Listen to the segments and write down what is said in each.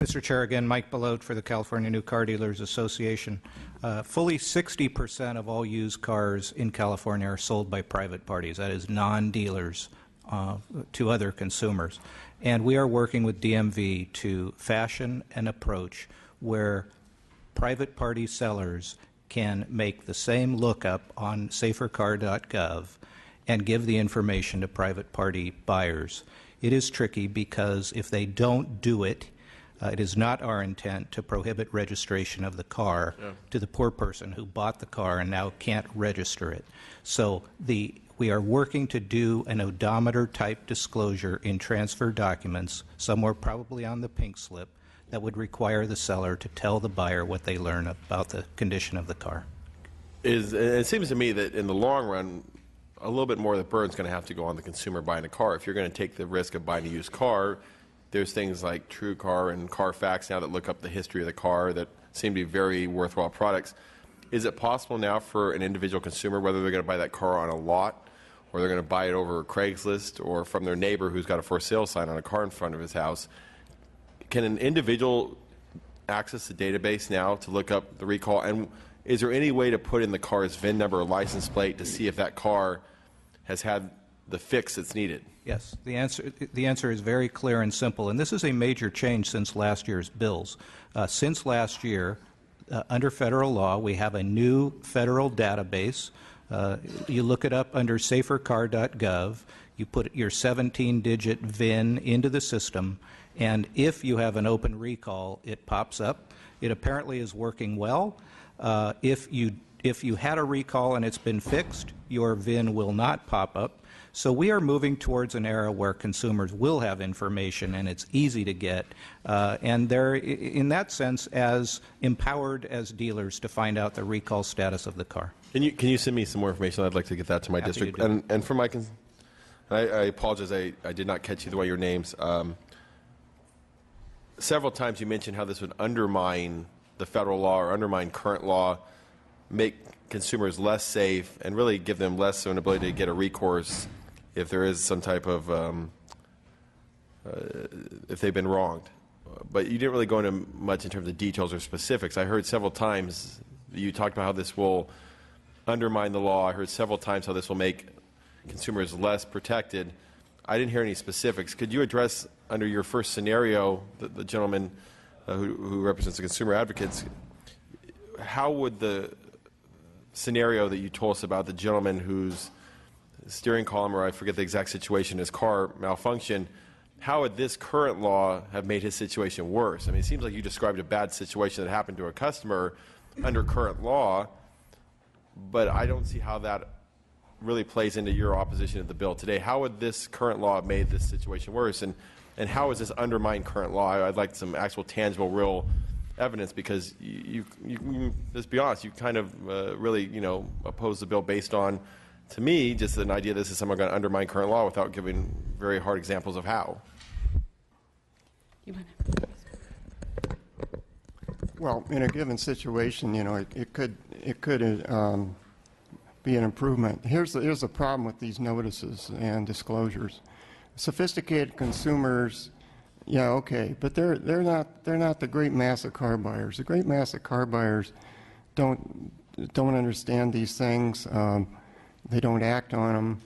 Mr. Chair, again, Mike Belote for the California New Car Dealers Association. Fully 60% of all used cars in California are sold by private parties, that is non-dealers to other consumers. And we are working with DMV to fashion an approach where private party sellers can make the same lookup on safercar.gov and give the information to private party buyers. It is tricky because if they don't do it, it is not our intent to prohibit registration of the car to the poor person who bought the car and now can't register it. So we are working to do an odometer-type disclosure in transfer documents, somewhere probably on the pink slip, that would require the seller to tell the buyer what they learn about the condition of the car. It seems to me that in the long run, a little bit more of the burden is going to have to go on the consumer buying a car. If you're going to take the risk of buying a used car, there's things like TrueCar and Carfax now that look up the history of the car that seem to be very worthwhile products. Is it possible now for an individual consumer, whether they're going to buy that car on a lot or they're going to buy it over Craigslist or from their neighbor who's got a for sale sign on a car in front of his house, can an individual access the database now to look up the recall? And is there any way to put in the car's VIN number or license plate to see if that car has had the fix that's needed? Yes, the answer is very clear and simple, and this is a major change since last year's bills. Since last year, under federal law, we have a new federal database. You look it up under safercar.gov. You put your 17-digit VIN into the system, and if you have an open recall, it pops up. It apparently is working well. If you had a recall and it's been fixed, your VIN will not pop up. So we are moving towards an era where consumers will have information and it's easy to get, and they're, in that sense, as empowered as dealers to find out the recall status of the car. Can you send me some more information? I'd like to get that to my district. And for my, I apologize, I did not catch either one of your names. Several times you mentioned how this would undermine the federal law or undermine current law, make consumers less safe, and really give them less of an ability to get a recourse if there is some type of, if they've been wronged. But you didn't really go into much in terms of details or specifics. I heard several times you talked about how this will undermine the law. I heard several times how this will make consumers less protected. I didn't hear any specifics. Could you address, under your first scenario, the gentleman who represents the consumer advocates, how would the scenario that you told us about, the gentleman whose steering column, or I forget the exact situation, his car malfunctioned, how would this current law have made his situation worse? I mean, it seems like you described a bad situation that happened to a customer under current law, but I don't see how that really plays into your opposition to the bill today. How would this current law have made this situation worse, and how has this undermined current law? I'd like some actual tangible, real evidence, because you let's be honest, you kind of really, oppose the bill based on, to me, just an idea this is someone going to undermine current law without giving very hard examples of how. Well, in a given situation, it could be an improvement. Here's the problem with these notices and disclosures. Sophisticated consumers, yeah, okay, but they're not the great mass of car buyers. The great mass of car buyers don't understand these things. They don't act on them.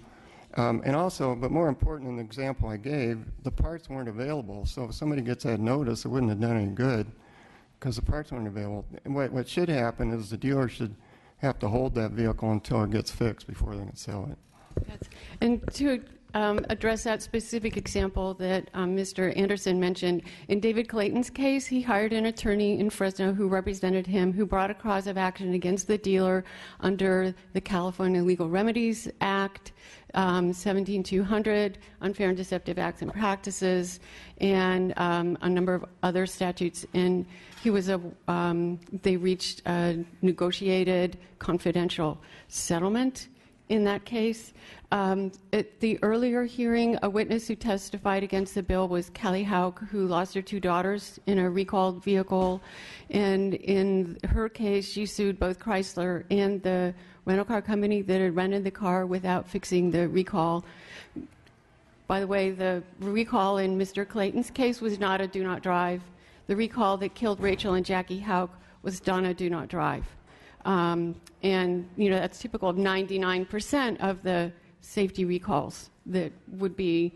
And also, but more important than the example I gave, the parts weren't available. So if somebody gets that notice, it wouldn't have done any good because the parts weren't available. And what should happen is the dealer should have to hold that vehicle until it gets fixed before they can sell it. And to address that specific example that Mr. Anderson mentioned, in David Clayton's case, he hired an attorney in Fresno who represented him, who brought a cause of action against the dealer under the California Legal Remedies Act, 17200, Unfair and Deceptive Acts and Practices, and a number of other statutes. And he was they reached a negotiated confidential settlement in that case. At the earlier hearing, a witness who testified against the bill was Kelly Hauk, who lost her 2 daughters in a recalled vehicle. And in her case, she sued both Chrysler and the rental car company that had rented the car without fixing the recall. By the way, the recall in Mr. Clayton's case was not a do not drive. The recall that killed Rachel and Jackie Hauk was Donna Do Not Drive. And, that's typical of 99% of the safety recalls that would be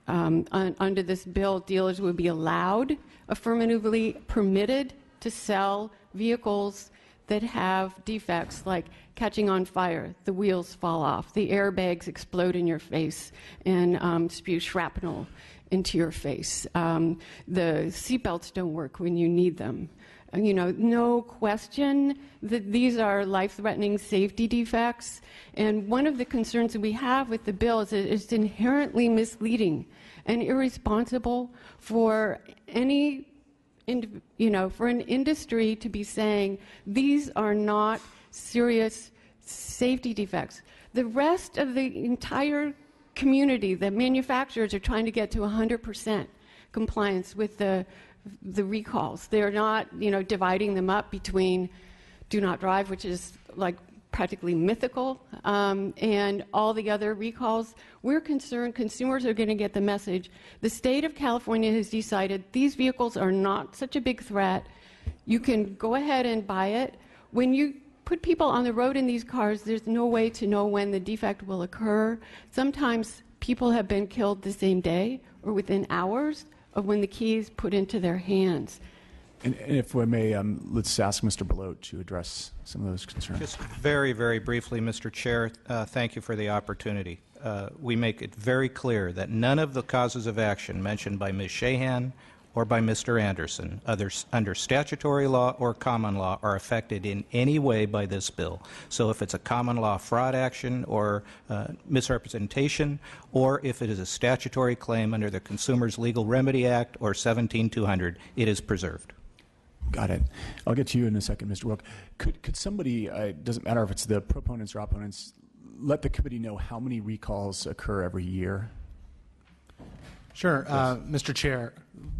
under this bill. Dealers would be allowed, affirmatively permitted to sell vehicles that have defects like catching on fire, the wheels fall off, the airbags explode in your face and spew shrapnel into your face. The seatbelts don't work when you need them. No question that these are life-threatening safety defects. And one of the concerns that we have with the bill is that it's inherently misleading and irresponsible for for an industry to be saying these are not serious safety defects. The rest of the entire community, the manufacturers, are trying to get to 100% compliance with the recalls. They're not, dividing them up between Do Not Drive, which is like practically mythical, and all the other recalls. We're concerned consumers are going to get the message. The state of California has decided these vehicles are not such a big threat. You can go ahead and buy it. When you put people on the road in these cars, there's no way to know when the defect will occur. Sometimes people have been killed the same day or within hours of when the key is put into their hands. And if we may, let's ask Mr. Belote to address some of those concerns. Just very, very briefly, Mr. Chair, thank you for the opportunity. We make it very clear that none of the causes of action mentioned by Ms. Shahan or by Mr. Anderson, under statutory law or common law, are affected in any way by this bill. So if it's a common law fraud action or misrepresentation, or if it is a statutory claim under the Consumers Legal Remedy Act or 17200, it is preserved. Got it. I'll get to you in a second, Mr. Wilk. Could somebody, it doesn't matter if it's the proponents or opponents, let the committee know how many recalls occur every year? Sure. Mr. Chair,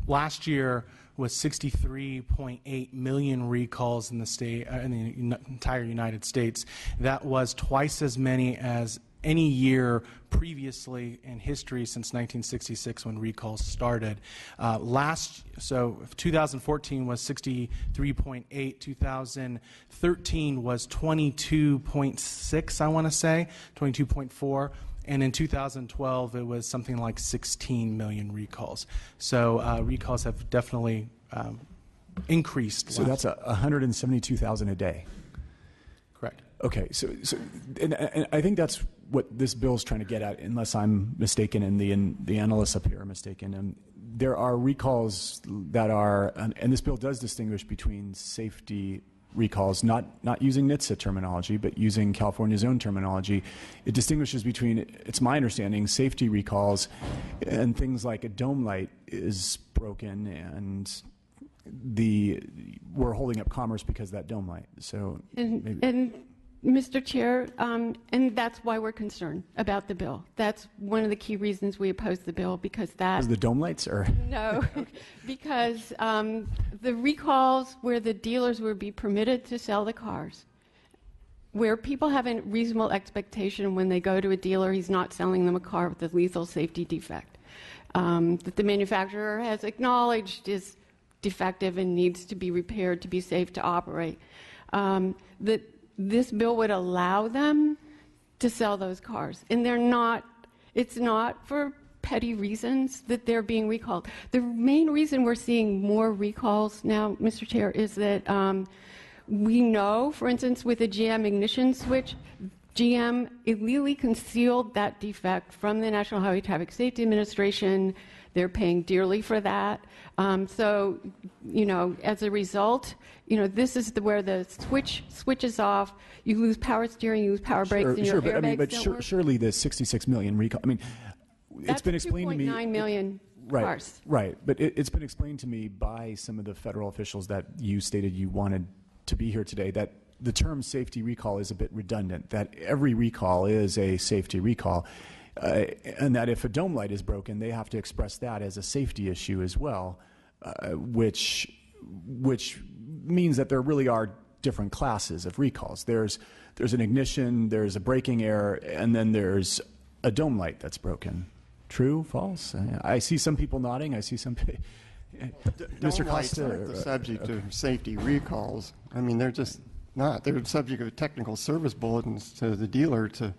last year was 63.8 million recalls in the state, in the entire United States. That was twice as many as any year previously in history since 1966 when recalls started. So 2014 was 63.8, 2013 was 22.6, I want to say, 22.4. And in 2012, it was something like 16 million recalls. So recalls have definitely increased. So that's 172,000 a day. Correct. Okay, and I think that's what this bill is trying to get at, unless I'm mistaken and the analysts up here are mistaken. There are recalls that are, and this bill does distinguish between safety recalls, not using NHTSA terminology, but using California's own terminology. It distinguishes between, it's my understanding, safety recalls and things like a dome light is broken and we're holding up commerce because of that dome light. So and Mr. Chair, and that's why we're concerned about the bill. That's one of the key reasons we oppose the bill, because the dome lights are no, because the recalls where the dealers would be permitted to sell the cars, where people have a reasonable expectation when they go to a dealer, he's not selling them a car with a lethal safety defect, that the manufacturer has acknowledged is defective and needs to be repaired to be safe to operate. That this bill would allow them to sell those cars. And it's not for petty reasons that they're being recalled. The main reason we're seeing more recalls now, Mr. Chair, is that we know, for instance, with the GM ignition switch, GM illegally concealed that defect from the National Highway Traffic Safety Administration. They're paying dearly for that. So, as a result, this is where the switch switches off. You lose power steering, you lose power brakes, and your airbags don't work. Surely the 66 million recall. I mean, it's been explained to me. 2.9 million cars. Right. But it's been explained to me by some of the federal officials that you stated you wanted to be here today that the term safety recall is a bit redundant. That every recall is a safety recall. And that if a dome light is broken, they have to express that as a safety issue as well, which means that there really are different classes of recalls. There's an ignition, there's a braking error, and then there's a dome light that's broken. True? False? I see some people nodding. I see some. Mr. Don't Costa, like the subject of safety recalls. I mean, they're just not. They're the subject of technical service bulletins to the dealer to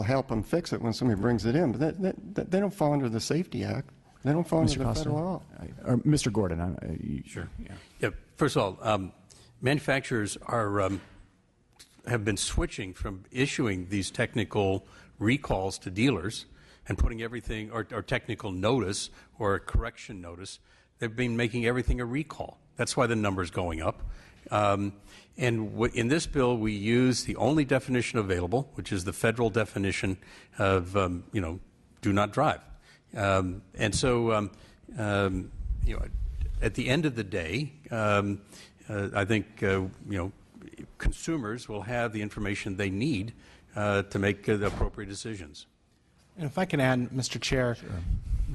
help them fix it when somebody brings it in. But they don't fall under the Safety Act. They don't fall under Mr. the Costa, federal law. or Mr. Gordon. Sure. Yeah. Yeah. First of all, manufacturers have been switching from issuing these technical recalls to dealers and putting everything, or technical notice or a correction notice. They've been making everything a recall. That's why the number's going up. In this bill, we use the only definition available, which is the federal definition of, do not drive. At the end of the day, I think, consumers will have the information they need to make the appropriate decisions. And if I can add, Mr. Chair,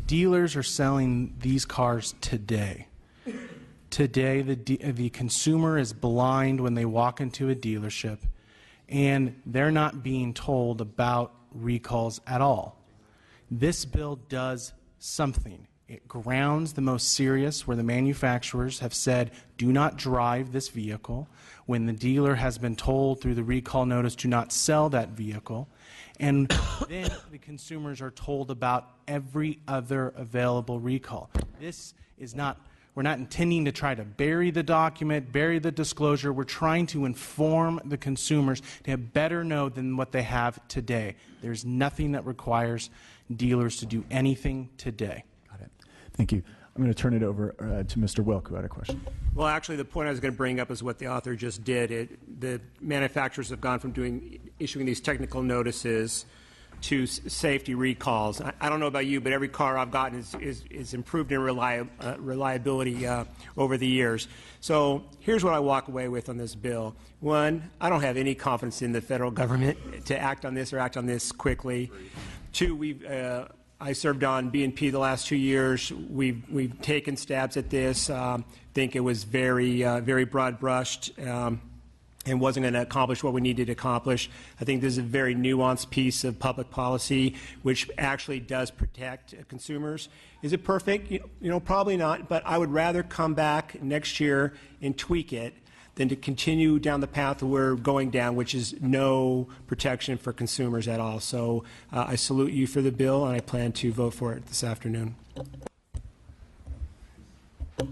dealers are selling these cars today. Today, the consumer is blind when they walk into a dealership, and they're not being told about recalls at all. This bill does something. It grounds the most serious, where the manufacturers have said, do not drive this vehicle, when the dealer has been told through the recall notice, do not sell that vehicle. And then the consumers are told about every other available recall. This is not, we're not intending to try to bury the document, bury the disclosure. We're trying to inform the consumers to have better know than what they have today. There's nothing that requires dealers to do anything today. Got it. Thank you. I'm going to turn it over to Mr. Wilk, who had a question. Well, actually, the point I was going to bring up is what the author just did. The manufacturers have gone from issuing these technical notices to safety recalls. I don't know about you, but every car I've gotten is improved in reliability over the years. So here's what I walk away with on this bill. One, I don't have any confidence in the federal government to act on this quickly. Two, I served on B&P the last 2 years. We've taken stabs at this. Think it was very broad brushed and wasn't going to accomplish what we needed to accomplish. I think this is a very nuanced piece of public policy which actually does protect consumers. Is it perfect? Probably not. But I would rather come back next year and tweak it than to continue down the path we're going down, which is no protection for consumers at all. So I salute you for the bill, and I plan to vote for it this afternoon. I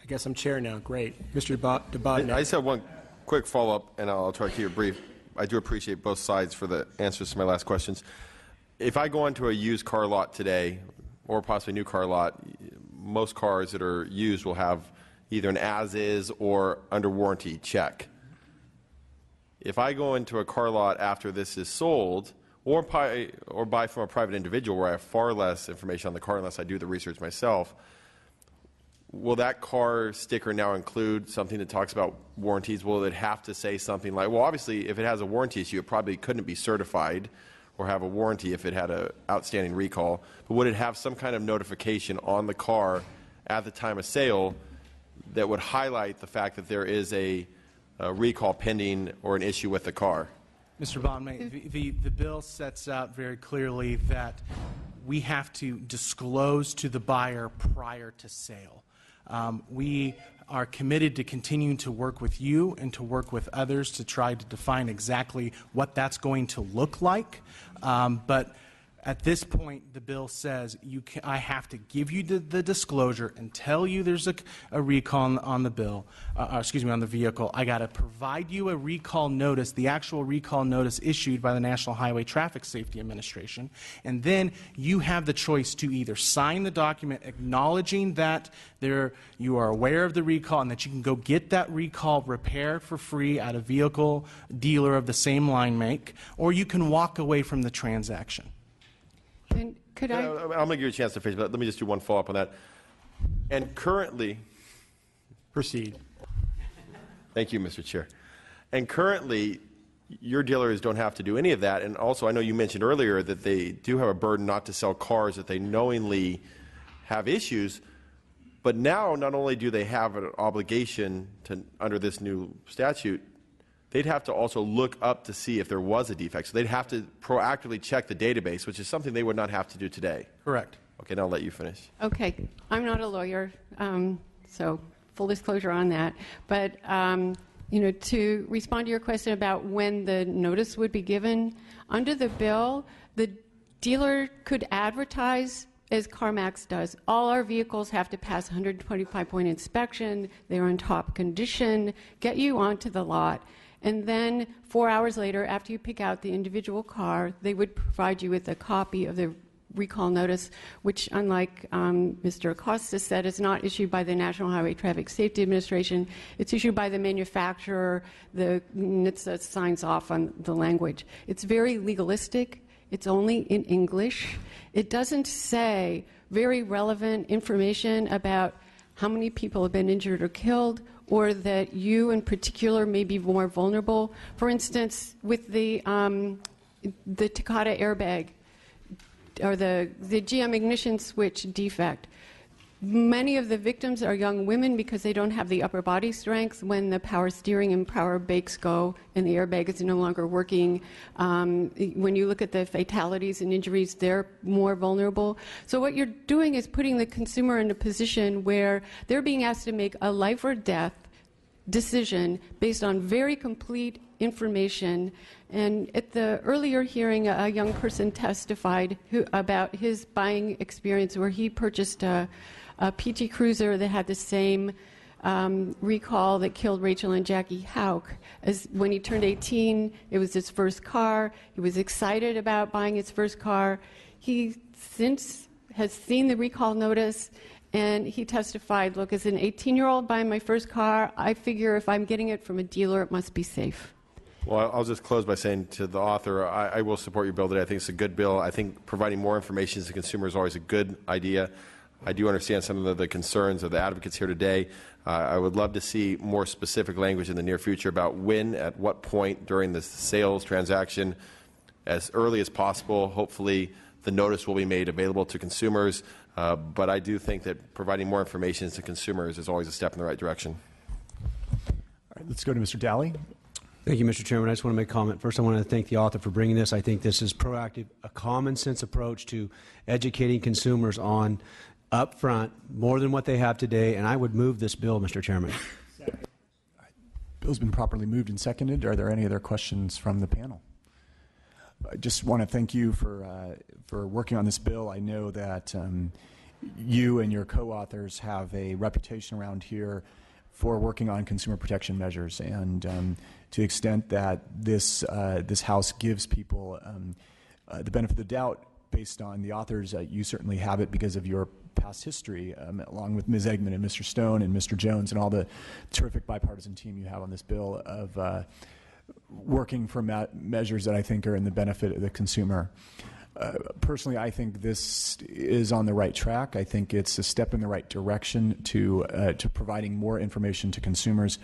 guess I'm chair now. Great. Mr. DeBotnick. I just have one quick follow-up, and I'll try to keep it brief. I do appreciate both sides for the answers to my last questions. If I go into a used car lot today, or possibly a new car lot, most cars that are used will have either an as-is or under warranty check. If I go into a car lot after this is sold, or buy from a private individual where I have far less information on the car unless I do the research myself, will that car sticker now include something that talks about warranties? Will it have to say something like, well, obviously, if it has a warranty issue, it probably couldn't be certified or have a warranty if it had an outstanding recall, but would it have some kind of notification on the car at the time of sale that would highlight the fact that there is a recall pending or an issue with the car? Mr. Bondman, the bill sets out very clearly that we have to disclose to the buyer prior to sale. We are committed to continuing to work with you and to work with others to try to define exactly what that's going to look like. But at this point, the bill says I have to give you the disclosure and tell you there's a recall on the bill, on the vehicle. I got to provide you a recall notice, the actual recall notice issued by the National Highway Traffic Safety Administration, and then you have the choice to either sign the document acknowledging that you are aware of the recall and that you can go get that recall repaired for free at a vehicle dealer of the same line make, or you can walk away from the transaction. And could I? I'm going to give you a chance to finish, but let me just do one follow-up on that. And currently, proceed. Thank you, Mr. Chair. And currently, your dealers don't have to do any of that. And also, I know you mentioned earlier that they do have a burden not to sell cars that they knowingly have issues. But now, not only do they have an obligation to, under this new statute, they'd have to also look up to see if there was a defect. So they'd have to proactively check the database, which is something they would not have to do today. Correct. Okay, now I'll let you finish. Okay, I'm not a lawyer, So full disclosure on that. But, to respond to your question about when the notice would be given, under the bill, the dealer could advertise as CarMax does. All our vehicles have to pass 125-point inspection. They're in top condition, get you onto the lot. And then 4 hours later, after you pick out the individual car, they would provide you with a copy of the recall notice, which, unlike Mr. Acosta said, is not issued by the National Highway Traffic Safety Administration. It's issued by the manufacturer. The NHTSA signs off on the language. It's very legalistic. It's only in English. It doesn't say very relevant information about how many people have been injured or killed, or that you in particular may be more vulnerable. For instance, with the Takata airbag, or the GM ignition switch defect, many of the victims are young women because they don't have the upper body strength when the power steering and power brakes go and the airbag is no longer working. When you look at the fatalities and injuries, they're more vulnerable. So what you're doing is putting the consumer in a position where they're being asked to make a life or death decision based on very complete information. And at the earlier hearing, a young person testified about his buying experience where he purchased a PT Cruiser that had the same recall that killed Rachel and Jackie Hauk. As when he turned 18, it was his first car. He was excited about buying his first car. He since has seen the recall notice, and he testified, look, as an 18-year-old buying my first car, I figure if I'm getting it from a dealer, it must be safe. Well, I'll just close by saying to the author, I will support your bill today. I think it's a good bill. I think providing more information to the consumer is always a good idea. I do understand some of the concerns of the advocates here today. I would love to see more specific language in the near future about when, at what point during the sales transaction, as early as possible. Hopefully, the notice will be made available to consumers. But I do think that providing more information to consumers is always a step in the right direction. All right, let's go to Mr. Daly. Thank you, Mr. Chairman. I just want to make a comment. First, I want to thank the author for bringing this. I think this is proactive, a common sense approach to educating consumers on upfront more than what they have today, and I would move this bill, Mr. Chairman. Bill's been properly moved and seconded. Are there any other questions from the panel? I just want to thank you for working on this bill. I know that you and your co-authors have a reputation around here for working on consumer protection measures, and to the extent that this House gives people the benefit of the doubt based on the authors, you certainly have it because of your past history, along with Ms. Eggman and Mr. Stone and Mr. Jones and all the terrific bipartisan team you have on this bill of working for measures that I think are in the benefit of the consumer. Personally, I think this is on the right track. I think it's a step in the right direction to providing more information to consumers.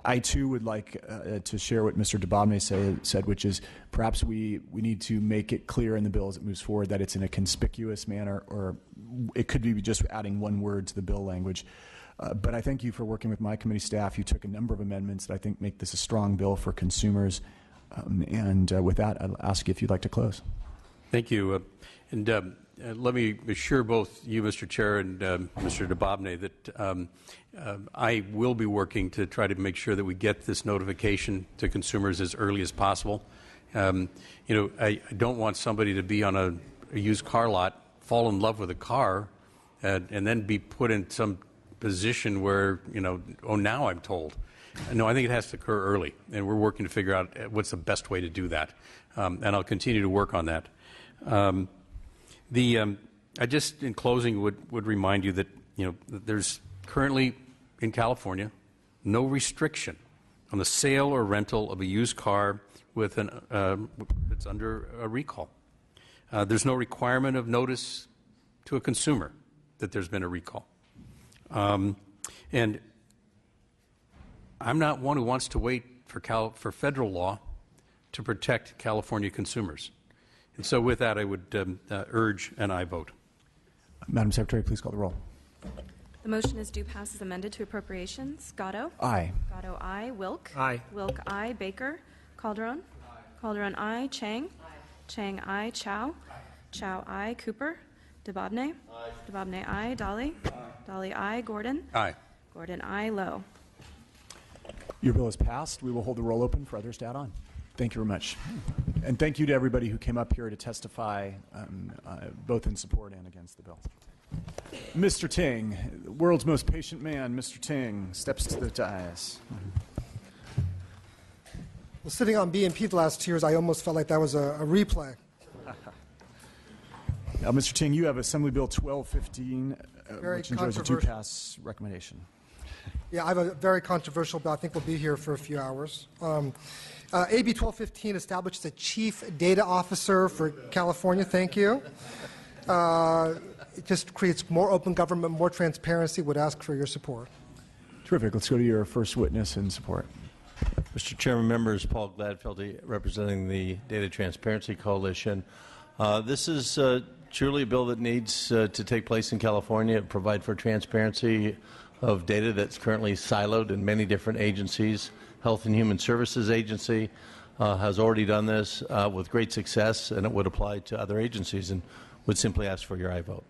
I, too, would like to share what Mr. Dababneh said, which is perhaps we need to make it clear in the bill as it moves forward that it's in a conspicuous manner, or it could be just adding one word to the bill language. But I thank you for working with my committee staff. You took a number of amendments that I think make this a strong bill for consumers. And with that, I'll ask you if you'd like to close. Thank you. And let me assure both you, Mr. Chair, and Mr. Dababneh that I will be working to try to make sure that we get this notification to consumers as early as possible. I don't want somebody to be on a used car lot, fall in love with a car, and then be put in some position where, now I'm told. No, I think it has to occur early, and we're working to figure out what's the best way to do that. And I'll continue to work on that. I just, in closing, would remind you that that there's currently in California no restriction on the sale or rental of a used car with that's under a recall. There's no requirement of notice to a consumer that there's been a recall, and I'm not one who wants to wait for federal law to protect California consumers. And so with that, I would urge an aye vote. Madam Secretary, please call the roll. The motion is due pass as amended to appropriations. Gatto? Aye. Gatto, aye. Wilk? Aye. Wilk, aye. Baker? Calderon? Aye. Calderon, aye. Chang? Aye. Chang, aye. Chow? Aye. Chow, aye. Cooper? Dababneh? Aye. Dababneh, aye. Daly? Aye. Dolly, I. Gordon. Aye. Gordon, I. Lowe. Your bill is passed. We will hold the roll open for others to add on. Thank you very much. And thank you to everybody who came up here to testify both in support and against the bill. Mr. Ting, the world's most patient man, Mr. Ting, steps to the dais. Well, sitting on B&P the last 2 years, I almost felt like that was a replay. Now, Mr. Ting, you have Assembly Bill 1215, Very which enjoys a controversial. two-pass recommendation. Yeah, I have a very controversial bill. I think we'll be here for a few hours. AB 1215 establishes a chief data officer for California. Thank you. It just creates more open government, more transparency. Would ask for your support. Terrific. Let's go to your first witness in support. Mr. Chairman, members, Paul Gladfeldy, representing the Data Transparency Coalition. This is truly a bill that needs to take place in California, provide for transparency of data that's currently siloed in many different agencies. Health and Human Services Agency has already done this with great success, and it would apply to other agencies, and would simply ask for your aye vote.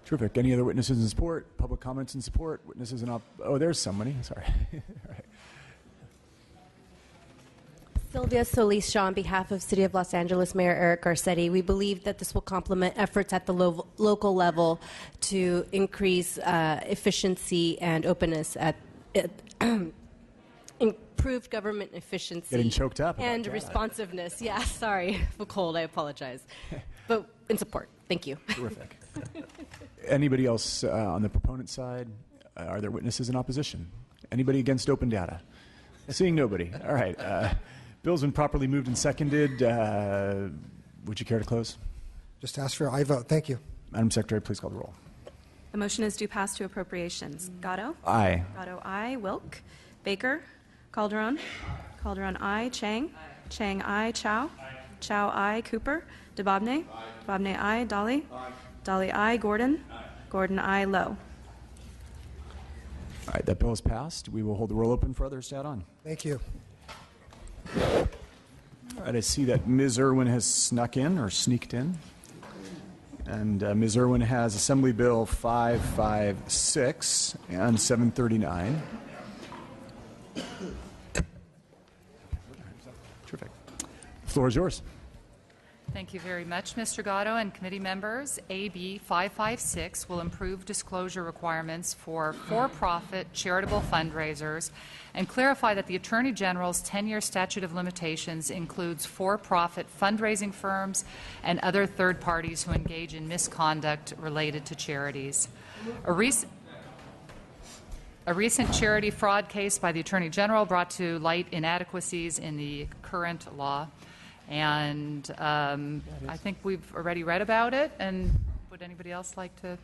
Terrific. Any other witnesses in support? Public comments in support? Witnesses in oh, there's somebody. Sorry. All right. Sylvia Solis-Shaw on behalf of City of Los Angeles Mayor Eric Garcetti. We believe that this will complement efforts at the local level to increase efficiency and openness at improved government efficiency. Getting choked up. And responsiveness. Yeah, sorry. I'm cold. I apologize. But in support. Thank you. Terrific. Anybody else on the proponent side? Are there witnesses in opposition? Anybody against open data? Seeing nobody. All right. Bill's been properly moved and seconded. Would you care to close? Just ask for your aye vote. Thank you. Madam Secretary, please call the roll. The motion is due pass to appropriations. Gatto. Aye. Gatto, I. Wilk. Baker. Calderon. Calderon, I. Chang. Chang, I. Chow. Chow, I. Cooper. DeBobne. DeBobne, I. Dolly. Dolly, I. Gordon. Gordon, I. Lowe. All right, that bill is passed. We will hold the roll open for others to add on. Thank you. All right, I see that Ms. Irwin has snuck in or sneaked in. And Ms. Irwin has Assembly Bill 556 and 739. Terrific. The floor is yours. Thank you very much, Mr. Gatto and committee members. AB 556 will improve disclosure requirements for for-profit charitable fundraisers and clarify that the Attorney General's 10-year statute of limitations includes for-profit fundraising firms and other third parties who engage in misconduct related to charities. A recent charity fraud case by the Attorney General brought to light inadequacies in the current law. And I think we've already read about it. And would anybody else like to?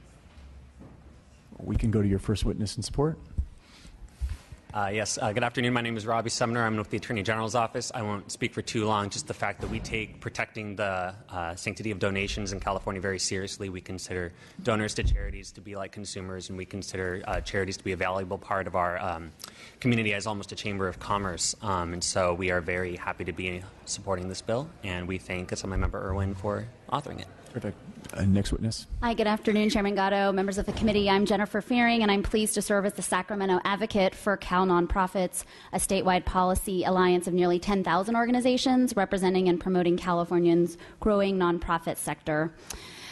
We can go to your first witness in support. Yes. Good afternoon. My name is Robbie Sumner. I'm with the Attorney General's office. I won't speak for too long. Just the fact that we take protecting the sanctity of donations in California very seriously. We consider donors to charities to be like consumers, and we consider charities to be a valuable part of our community as almost a chamber of commerce. And so we are very happy to be supporting this bill, and we thank Assemblymember Irwin for authoring it. Perfect. Next witness. Hi, good afternoon, Chairman Gatto, members of the committee. I'm Jennifer Fearing, and I'm pleased to serve as the Sacramento advocate for Cal Nonprofits, a statewide policy alliance of nearly 10,000 organizations representing and promoting Californians' growing nonprofit sector.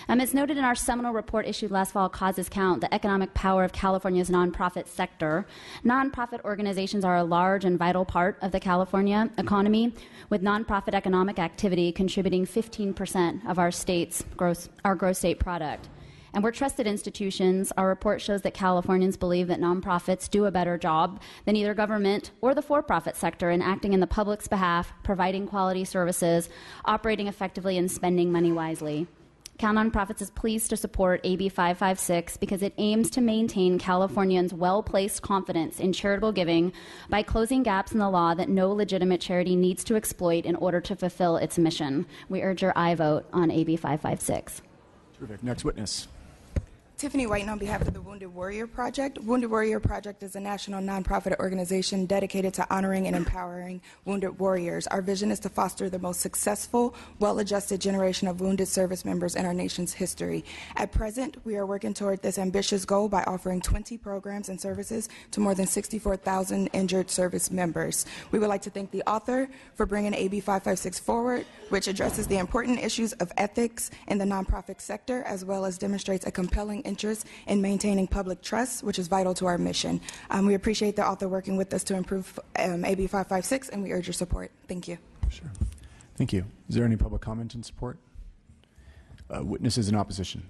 As noted in our seminal report issued last fall, Causes Count, the economic power of California's nonprofit sector, nonprofit organizations are a large and vital part of the California economy, with nonprofit economic activity contributing 15% of our gross state product. And we're trusted institutions. Our report shows that Californians believe that nonprofits do a better job than either government or the for-profit sector in acting in the public's behalf, providing quality services, operating effectively, and spending money wisely. Cal Nonprofits is pleased to support AB 556 because it aims to maintain Californians' well-placed confidence in charitable giving by closing gaps in the law that no legitimate charity needs to exploit in order to fulfill its mission. We urge your aye vote on AB 556. Terrific. Next witness. Tiffany Whiten on behalf of the Wounded Warrior Project. Wounded Warrior Project is a national nonprofit organization dedicated to honoring and empowering wounded warriors. Our vision is to foster the most successful, well-adjusted generation of wounded service members in our nation's history. At present, we are working toward this ambitious goal by offering 20 programs and services to more than 64,000 injured service members. We would like to thank the author for bringing AB 556 forward, which addresses the important issues of ethics in the nonprofit sector, as well as demonstrates a compelling interest in maintaining public trust, which is vital to our mission. We appreciate the author working with us to improve AB 556, and we urge your support. Thank you. Sure. Thank you. Is there any public comment in support? Witnesses in opposition?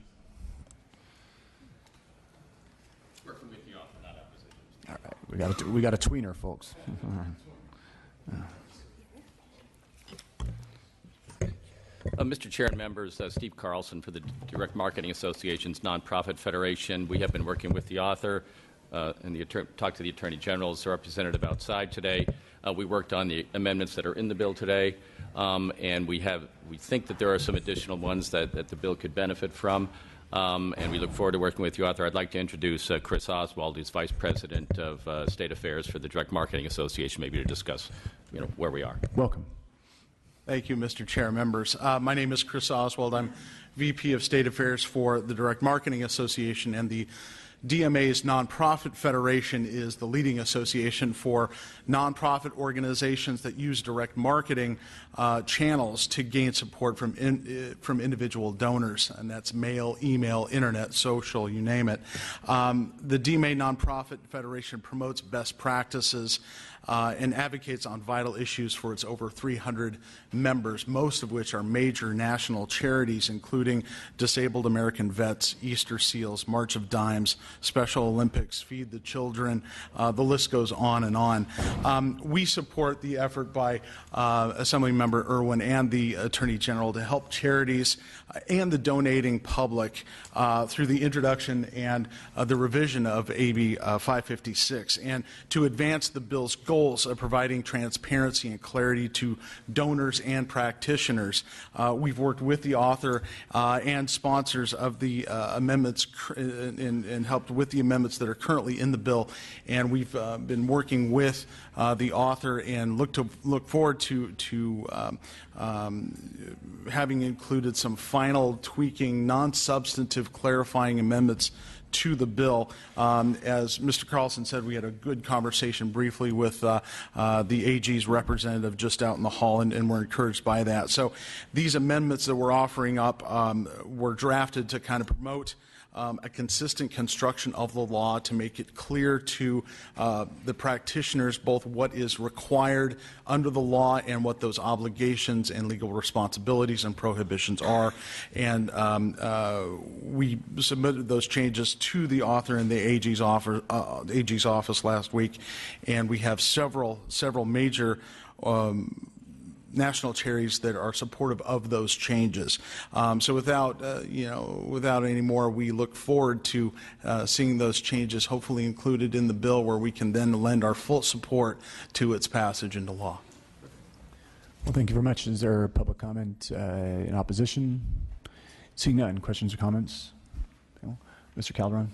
Working with the author, not opposition. All right. We got a tweener, folks. Mr. Chair and members, Steve Carlson for the Direct Marketing Association's Nonprofit Federation. We have been working with the author and talked to the Attorney General's representative outside today. We worked on the amendments that are in the bill today, and we think that there are some additional ones that the bill could benefit from, and we look forward to working with the author. I'd like to introduce Chris Oswald, who's Vice President of State Affairs for the Direct Marketing Association, maybe to discuss where we are. Welcome. Thank you, Mr. Chair, members. My name is Chris Oswald. I'm VP of State Affairs for the Direct Marketing Association, and the DMA's Nonprofit Federation is the leading association for nonprofit organizations that use direct marketing channels to gain support from individual donors, and that's mail, email, internet, social, you name it. The DMA Nonprofit Federation promotes best practices and advocates on vital issues for its over 300 members, most of which are major national charities, including Disabled American Vets, Easter Seals, March of Dimes, Special Olympics, Feed the Children, the list goes on and on. We support the effort by Assemblymember Irwin and the Attorney General to help charities and the donating public through the introduction and the revision of AB 556, and to advance the bill's goals of providing transparency and clarity to donors and practitioners. We've worked with the author and sponsors of the amendments and helped with the amendments that are currently in the bill, and we've been working with the author and look forward to having included some final tweaking, non-substantive clarifying amendments to the bill. As Mr. Carlson said, we had a good conversation briefly with the AG's representative just out in the hall, and we're encouraged by that. So these amendments that we're offering up were drafted to kind of promote a consistent construction of the law to make it clear to the practitioners both what is required under the law and what those obligations and legal responsibilities and prohibitions are. And we submitted those changes to the author in the AG's office last week, and we have several major national charities that are supportive of those changes. So without any more, we look forward to seeing those changes hopefully included in the bill, where we can then lend our full support to its passage into law. Well, thank you very much. Is there public comment in opposition? Seeing none, questions or comments? Mr. Calderon.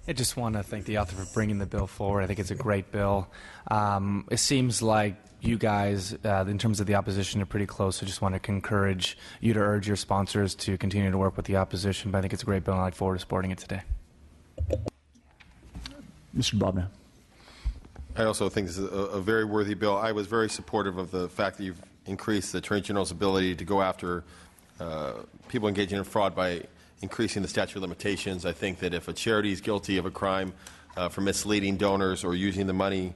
I just want to thank the author for bringing the bill forward. I think it's a great bill. It seems like you guys, in terms of the opposition, are pretty close. I just want to encourage you to urge your sponsors to continue to work with the opposition. But I think it's a great bill, and I look forward to supporting it today. Mr. Bobna. I also think this is a very worthy bill. I was very supportive of the fact that you've increased the Attorney General's ability to go after people engaging in fraud by increasing the statute of limitations. I think that if a charity is guilty of a crime for misleading donors or using the money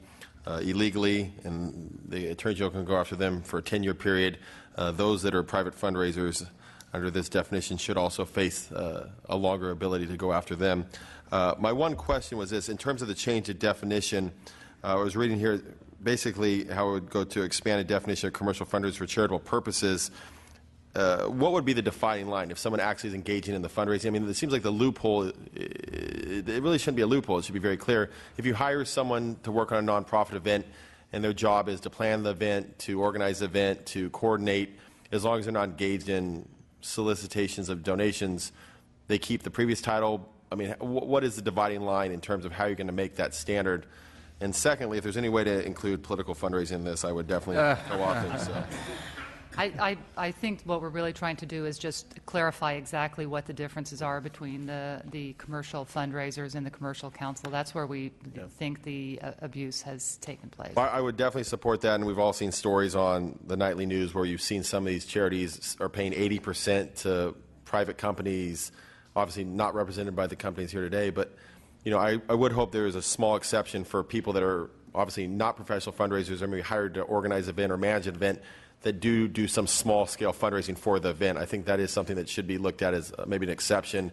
illegally, and the Attorney General can go after them for a 10-year period, those that are private fundraisers under this definition should also face a longer ability to go after them. My one question was this: in terms of the change of definition, I was reading here basically how it would go to expanded definition of commercial fundraisers for charitable purposes. What would be the defining line if someone actually is engaging in the fundraising? I mean, it seems like the loophole, it really shouldn't be a loophole. It should be very clear. If you hire someone to work on a nonprofit event and their job is to plan the event, to organize the event, to coordinate, as long as they're not engaged in solicitations of donations, they keep the previous title, I mean, what is the dividing line in terms of how you're going to make that standard? And secondly, if there's any way to include political fundraising in this, I would definitely co-opt it. So. I think what we're really trying to do is just clarify exactly what the differences are between the commercial fundraisers and the commercial council. That's where we think the abuse has taken place. I would definitely support that, and we've all seen stories on the nightly news where you've seen some of these charities are paying 80% to private companies, obviously not represented by the companies here today, but I would hope there is a small exception for people that are obviously not professional fundraisers or maybe hired to organize an event or manage an event that do some small-scale fundraising for the event. I think that is something that should be looked at as maybe an exception,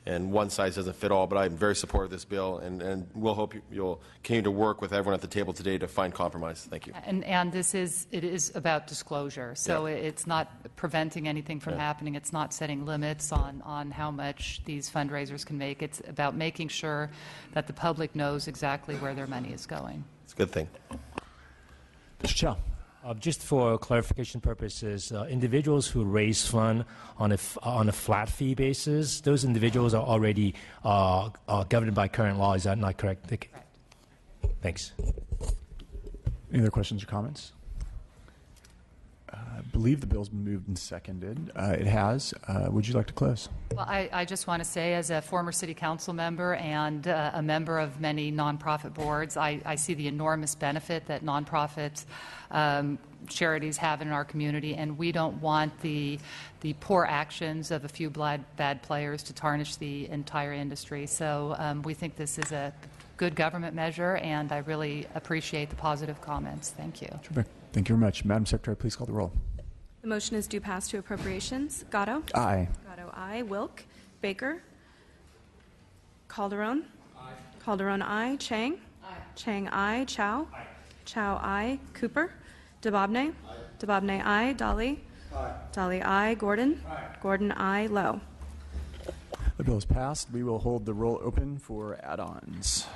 and one size doesn't fit all, but I'm very supportive of this bill, and we'll hope you'll continue to work with everyone at the table today to find compromise. Thank you. And it is about disclosure, so it's not preventing anything from happening. It's not setting limits on how much these fundraisers can make. It's about making sure that the public knows exactly where their money is going. It's a good thing. Mr. Chow. Just for clarification purposes, individuals who raise fund on a flat fee basis, those individuals are already governed by current law. Is that not correct? Correct. Thanks. Any other questions or comments? I believe the bill's been moved and seconded. It has. Would you like to close? Well, I just want to say, as a former city council member and a member of many nonprofit boards, I see the enormous benefit that nonprofits charities have in our community, and we don't want the poor actions of a few bad players to tarnish the entire industry. So we think this is a good government measure, and I really appreciate the positive comments. Thank you. Terrific. Thank you very much. Madam Secretary, please call the roll. The motion is due pass to appropriations. Gatto? Aye. Gatto, aye. Wilk? Baker? Calderon? Aye. Calderon, aye. Chang? Aye. Chang, aye. Chow? Aye. Chow, aye. Cooper? DeBobne? Aye. DeBobne, aye. Dolly? Aye. Dolly, aye. Gordon? Aye. Gordon, aye. Lowe. The bill is passed. We will hold the roll open for add-ons.